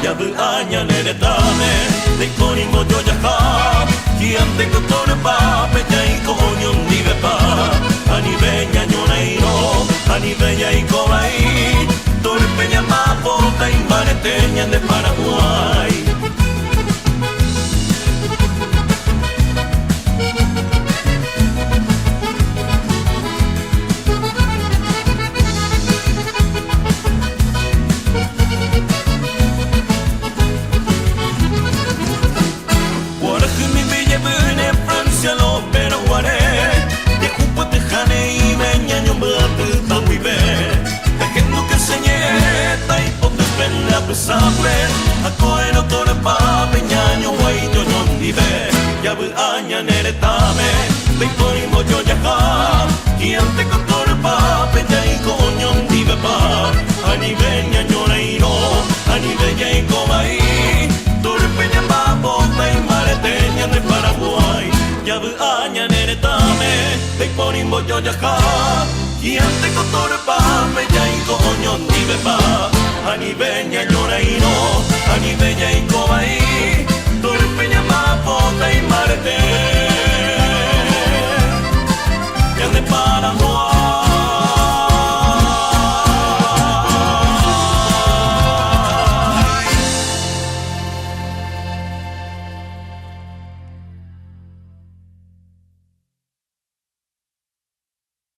yabu anya nere tame de konimo yo yaha kiante kotore pa pejai konyon dive pa ani veña nyona iro ani veña y cobai tore peña mapo tai mareteña de Paraguay. Saber ako eno tore pa peñaño guay yo non dive yabu aña nere tame de ponimo yo yaha kiante ko tore pa peñai ko non dive pa ani veña ñona ino ani veña y comai tore peña ma bota y mareteña de Paraguay yabu aña nere tame de ponimo yo yaha kiante ko tore pa peñai ko non dive pa ani veña ñora ino ani veña y cobai tore peña ma bota y marete